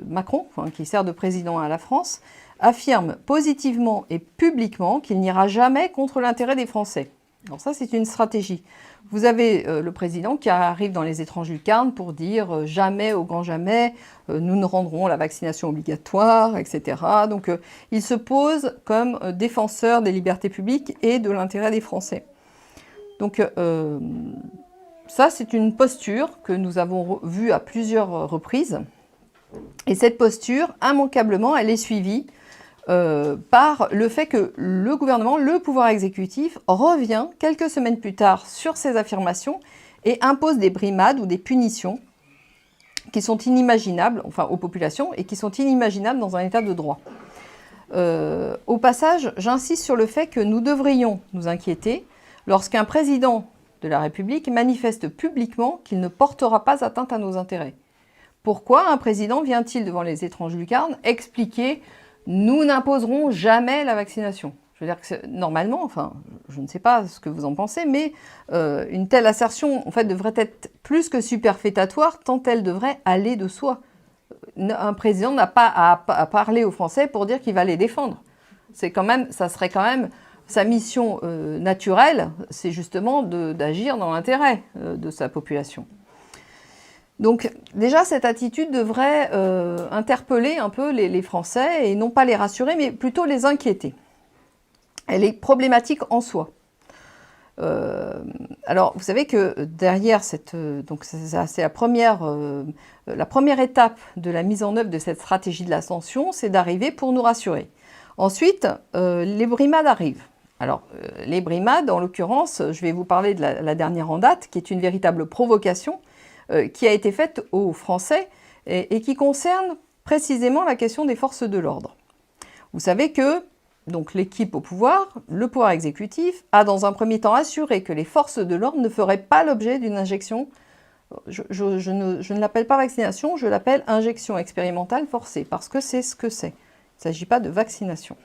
Macron, qui sert de président à la France, affirme positivement et publiquement qu'il n'ira jamais contre l'intérêt des Français. Alors ça, c'est une stratégie. Vous avez le président qui arrive dans les étranges lucarnes pour dire jamais, au grand jamais, nous ne rendrons la vaccination obligatoire, etc. Donc il se pose comme défenseur des libertés publiques et de l'intérêt des Français. Donc ça, c'est une posture que nous avons vue à plusieurs reprises. Et cette posture, immanquablement, elle est suivie par le fait que le gouvernement, le pouvoir exécutif, revient quelques semaines plus tard sur ces affirmations et impose des brimades ou des punitions qui sont inimaginables, enfin aux populations, et qui sont inimaginables dans un état de droit. Au passage, j'insiste sur le fait que nous devrions nous inquiéter lorsqu'un président de la République manifeste publiquement qu'il ne portera pas atteinte à nos intérêts. Pourquoi un président vient-il devant les étranges lucarnes expliquer « nous n'imposerons jamais la vaccination ». Je veux dire que normalement, enfin, je ne sais pas ce que vous en pensez, mais une telle assertion, en fait, devrait être plus que superfétatoire, tant elle devrait aller de soi. Un président n'a pas à parler aux Français pour dire qu'il va les défendre. Ça serait quand même sa mission naturelle, c'est justement d'agir dans l'intérêt de sa population. Donc déjà, cette attitude devrait interpeller un peu les Français, et non pas les rassurer, mais plutôt les inquiéter. Elle est problématique en soi. Alors, vous savez que derrière donc c'est la première étape de la mise en œuvre de cette stratégie de l'ascension, c'est d'arriver pour nous rassurer. Ensuite, les brimades arrivent. Alors, les brimades, en l'occurrence, je vais vous parler de la dernière en date, qui est une véritable provocation, qui a été faite aux Français et qui concerne précisément la question des forces de l'ordre. Vous savez que donc l'équipe au pouvoir, le pouvoir exécutif, a dans un premier temps assuré que les forces de l'ordre ne feraient pas l'objet d'une injection. Je ne l'appelle pas vaccination, je l'appelle injection expérimentale forcée, parce que c'est ce que c'est. Il ne s'agit pas de vaccination.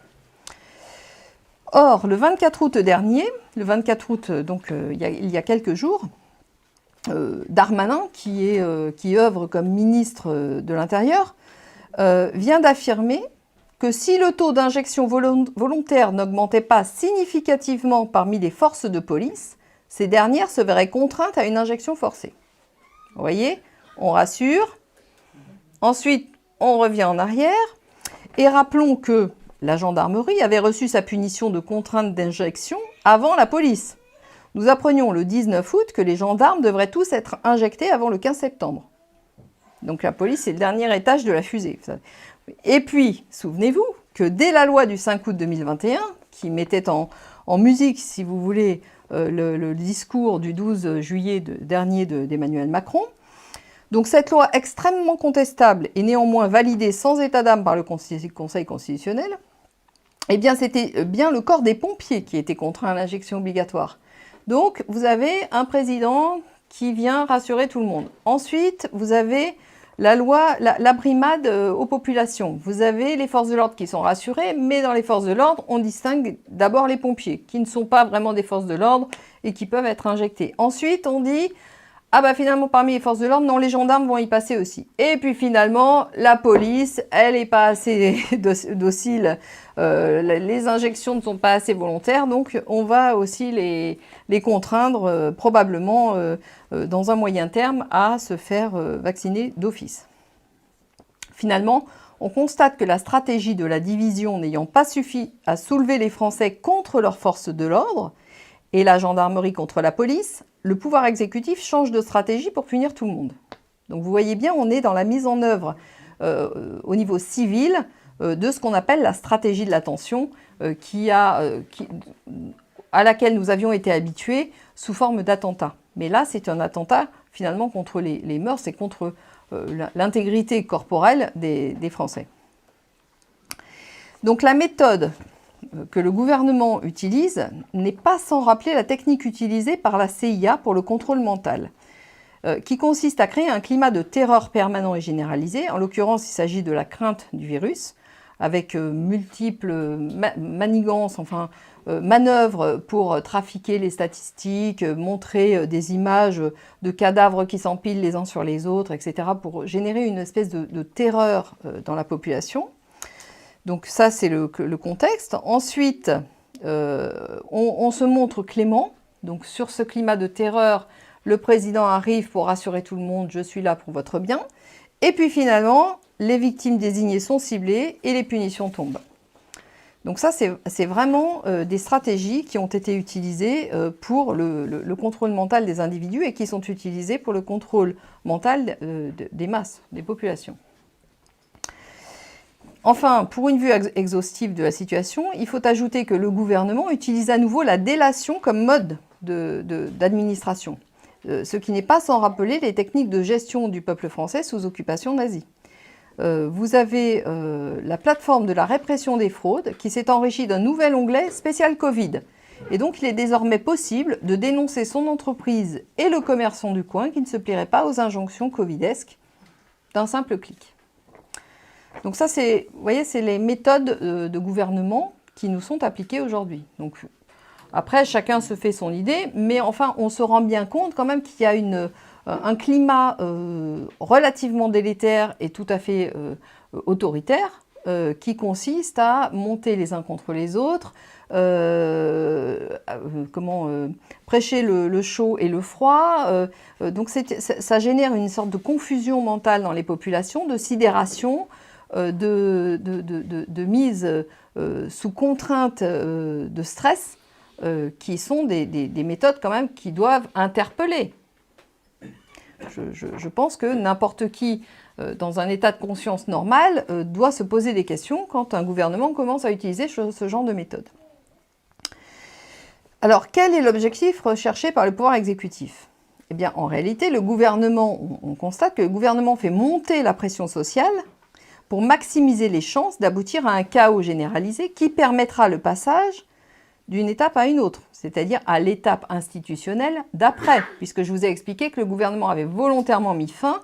Or, le 24 août dernier, le 24 août, donc il y a quelques jours, Darmanin, qui œuvre comme ministre de l'Intérieur, vient d'affirmer que si le taux d'injection volontaire n'augmentait pas significativement parmi les forces de police, ces dernières se verraient contraintes à une injection forcée. Vous voyez, on rassure. Ensuite, on revient en arrière. Et rappelons que la gendarmerie avait reçu sa punition de contrainte d'injection avant la police. Nous apprenions le 19 août que les gendarmes devraient tous être injectés avant le 15 septembre. Donc la police, c'est le dernier étage de la fusée. Et puis, souvenez-vous que dès la loi du 5 août 2021, qui mettait en musique, si vous voulez, le discours du 12 juillet dernier d'Emmanuel Macron, donc cette loi extrêmement contestable et néanmoins validée sans état d'âme par le Conseil constitutionnel, eh bien c'était bien le corps des pompiers qui était contraint à l'injection obligatoire. Donc vous avez un président qui vient rassurer tout le monde. Ensuite, vous avez la loi, la brimade aux populations. Vous avez les forces de l'ordre qui sont rassurées, mais dans les forces de l'ordre, on distingue d'abord les pompiers, qui ne sont pas vraiment des forces de l'ordre et qui peuvent être injectés. Ensuite, on dit, ah bah finalement, parmi les forces de l'ordre, non, les gendarmes vont y passer aussi. Et puis finalement, la police, elle n'est pas assez docile, les injections ne sont pas assez volontaires, donc on va aussi les contraindre probablement dans un moyen terme à se faire vacciner d'office. Finalement, on constate que la stratégie de la division n'ayant pas suffi à soulever les Français contre leurs forces de l'ordre et la gendarmerie contre la police, le pouvoir exécutif change de stratégie pour punir tout le monde. Donc vous voyez bien, on est dans la mise en œuvre au niveau civil de ce qu'on appelle la stratégie de l'attention à laquelle nous avions été habitués sous forme d'attentat. Mais là, c'est un attentat finalement contre les mœurs et contre l'intégrité corporelle des Français. Donc la méthode que le gouvernement utilise n'est pas sans rappeler la technique utilisée par la CIA pour le contrôle mental, qui consiste à créer un climat de terreur permanent et généralisé. En l'occurrence, il s'agit de la crainte du virus, avec multiples manigances, manœuvres pour trafiquer les statistiques, montrer des images de cadavres qui s'empilent les uns sur les autres, etc., pour générer une espèce de terreur dans la population. Donc ça, c'est le contexte. Ensuite, on se montre clément. Donc sur ce climat de terreur, le président arrive pour rassurer tout le monde, je suis là pour votre bien. Et puis finalement, les victimes désignées sont ciblées et les punitions tombent. Donc ça, c'est vraiment des stratégies qui ont été utilisées pour le contrôle mental des individus et qui sont utilisées pour le contrôle mental des masses, des populations. Enfin, pour une vue exhaustive de la situation, il faut ajouter que le gouvernement utilise à nouveau la délation comme mode d'administration, ce qui n'est pas sans rappeler les techniques de gestion du peuple français sous occupation nazie. Vous avez la plateforme de la répression des fraudes qui s'est enrichie d'un nouvel onglet spécial Covid. Et donc, il est désormais possible de dénoncer son entreprise et le commerçant du coin qui ne se plieraient pas aux injonctions covidesques d'un simple clic. Donc ça, vous voyez, c'est les méthodes de gouvernement qui nous sont appliquées aujourd'hui. Donc après, chacun se fait son idée, mais enfin, on se rend bien compte quand même qu'il y a un climat relativement délétère et tout à fait autoritaire qui consiste à monter les uns contre les autres, prêcher le chaud et le froid. Donc ça génère une sorte de confusion mentale dans les populations, de sidération, de mise sous contrainte de stress, qui sont des méthodes quand même qui doivent interpeller. Je pense que n'importe qui, dans un état de conscience normal, doit se poser des questions quand un gouvernement commence à utiliser ce genre de méthode. Alors, quel est l'objectif recherché par le pouvoir exécutif ? Eh bien, en réalité, le gouvernement, on constate que le gouvernement fait monter la pression sociale pour maximiser les chances d'aboutir à un chaos généralisé qui permettra le passage d'une étape à une autre, c'est-à-dire à l'étape institutionnelle d'après, puisque je vous ai expliqué que le gouvernement avait volontairement mis fin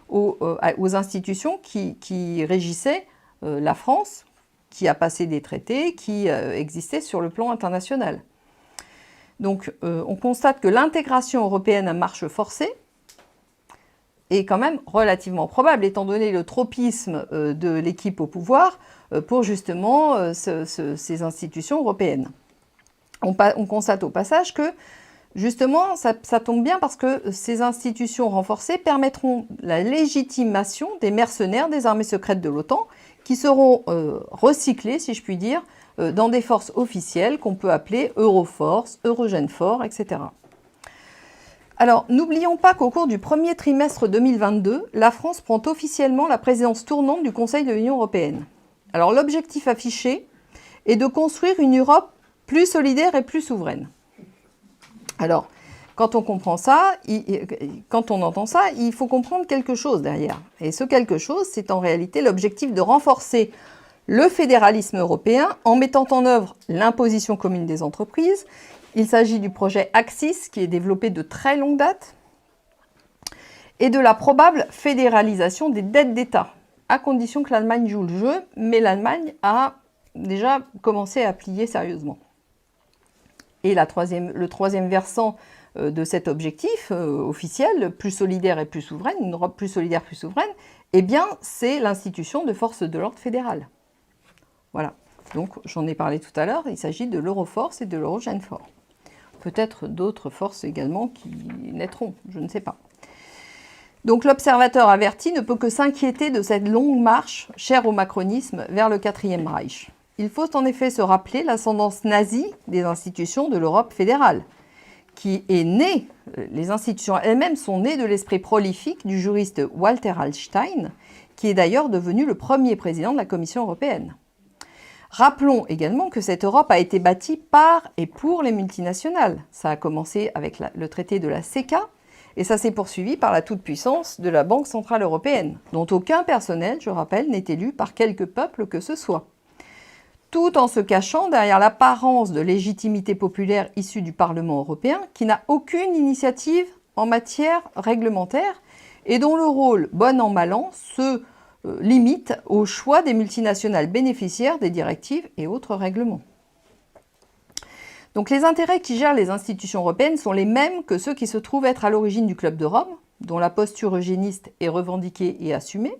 aux institutions qui régissaient la France, qui a passé des traités, qui existaient sur le plan international. Donc on constate que l'intégration européenne à marche forcée est quand même relativement probable, étant donné le tropisme de l'équipe au pouvoir pour justement ces institutions européennes. On constate au passage que, justement, ça tombe bien parce que ces institutions renforcées permettront la légitimation des mercenaires des armées secrètes de l'OTAN qui seront recyclés, si je puis dire, dans des forces officielles qu'on peut appeler Euroforce, Eurogenfor, etc. Alors, n'oublions pas qu'au cours du premier trimestre 2022, la France prend officiellement la présidence tournante du Conseil de l'Union européenne. Alors, l'objectif affiché est de construire une Europe plus solidaire et plus souveraine. Alors, quand on comprend ça, quand on entend ça, il faut comprendre quelque chose derrière. Et ce quelque chose, c'est en réalité l'objectif de renforcer le fédéralisme européen en mettant en œuvre l'imposition commune des entreprises. Il s'agit du projet Axis qui est développé de très longue date et de la probable fédéralisation des dettes d'État, à condition que l'Allemagne joue le jeu, mais l'Allemagne a déjà commencé à plier sérieusement. Et le troisième versant de cet objectif officiel, plus solidaire et plus souveraine, une Europe plus solidaire, plus souveraine, eh bien, c'est l'institution de forces de l'ordre fédérale. Voilà. Donc, j'en ai parlé tout à l'heure, il s'agit de l'Euroforce et de l'Eurogenfor. Peut-être d'autres forces également qui naîtront, je ne sais pas. Donc, l'observateur averti ne peut que s'inquiéter de cette longue marche, chère au macronisme, vers le Quatrième Reich. Il faut en effet se rappeler l'ascendance nazie des institutions de l'Europe fédérale, qui est née, les institutions elles-mêmes sont nées de l'esprit prolifique du juriste Walter Hallstein, qui est d'ailleurs devenu le premier président de la Commission européenne. Rappelons également que cette Europe a été bâtie par et pour les multinationales. Ça a commencé avec le traité de la CECA, et ça s'est poursuivi par la toute-puissance de la Banque centrale européenne, dont aucun personnel, je rappelle, n'est élu par quelque peuple que ce soit. Tout en se cachant derrière l'apparence de légitimité populaire issue du Parlement européen, qui n'a aucune initiative en matière réglementaire et dont le rôle, bon an mal an, se limite au choix des multinationales bénéficiaires des directives et autres règlements. Donc les intérêts qui gèrent les institutions européennes sont les mêmes que ceux qui se trouvent être à l'origine du Club de Rome, dont la posture eugéniste est revendiquée et assumée,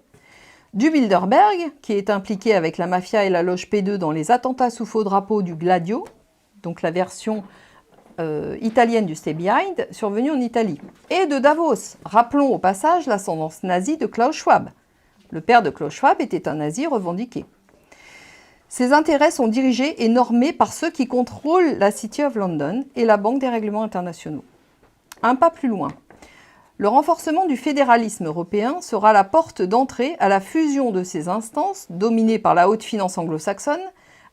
du Bilderberg, qui est impliqué avec la mafia et la loge P2 dans les attentats sous faux drapeau du Gladio, donc la version italienne du Stay Behind, survenue en Italie. Et de Davos. Rappelons au passage l'ascendance nazie de Klaus Schwab. Le père de Klaus Schwab était un nazi revendiqué. Ces intérêts sont dirigés et normés par ceux qui contrôlent la City of London et la Banque des règlements internationaux. Un pas plus loin. Le renforcement du fédéralisme européen sera la porte d'entrée à la fusion de ces instances, dominées par la haute finance anglo-saxonne,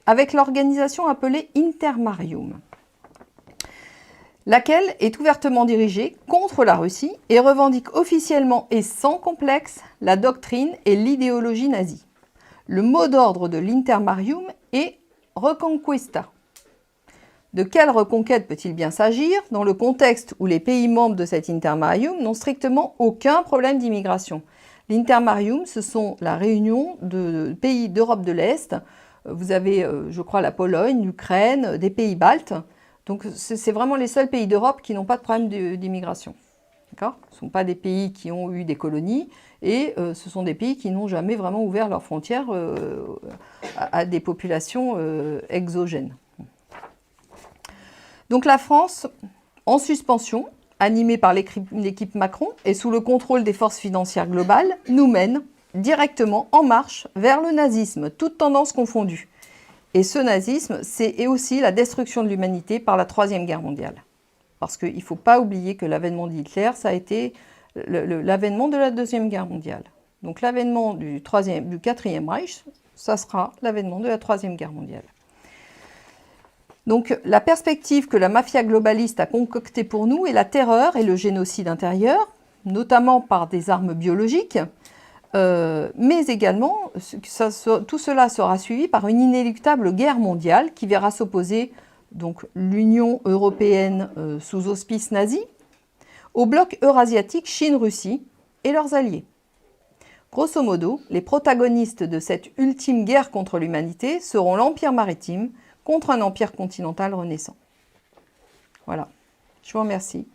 avec l'organisation appelée Intermarium, laquelle est ouvertement dirigée contre la Russie et revendique officiellement et sans complexe la doctrine et l'idéologie nazie. Le mot d'ordre de l'Intermarium est « Reconquista ». De quelle reconquête peut-il bien s'agir dans le contexte où les pays membres de cet Intermarium n'ont strictement aucun problème d'immigration? L'Intermarium, ce sont la réunion de pays d'Europe de l'Est. Vous avez, je crois, la Pologne, l'Ukraine, des pays baltes. Donc, c'est vraiment les seuls pays d'Europe qui n'ont pas de problème d'immigration. D'accord ? Ce ne sont pas des pays qui ont eu des colonies et ce sont des pays qui n'ont jamais vraiment ouvert leurs frontières à des populations exogènes. Donc la France, en suspension, animée par l'équipe Macron et sous le contrôle des forces financières globales, nous mène directement en marche vers le nazisme, toutes tendances confondues. Et ce nazisme, c'est aussi la destruction de l'humanité par la Troisième Guerre mondiale. Parce qu'il ne faut pas oublier que l'avènement d'Hitler, ça a été l'avènement de la Deuxième Guerre mondiale. Donc l'avènement du Quatrième Reich, ça sera l'avènement de la Troisième Guerre mondiale. Donc la perspective que la mafia globaliste a concoctée pour nous est la terreur et le génocide intérieur, notamment par des armes biologiques, mais également tout cela sera suivi par une inéluctable guerre mondiale qui verra s'opposer donc l'Union européenne sous auspice nazi au bloc eurasiatique Chine-Russie et leurs alliés. Grosso modo, les protagonistes de cette ultime guerre contre l'humanité seront l'empire maritime contre un empire continental renaissant. Voilà, je vous remercie.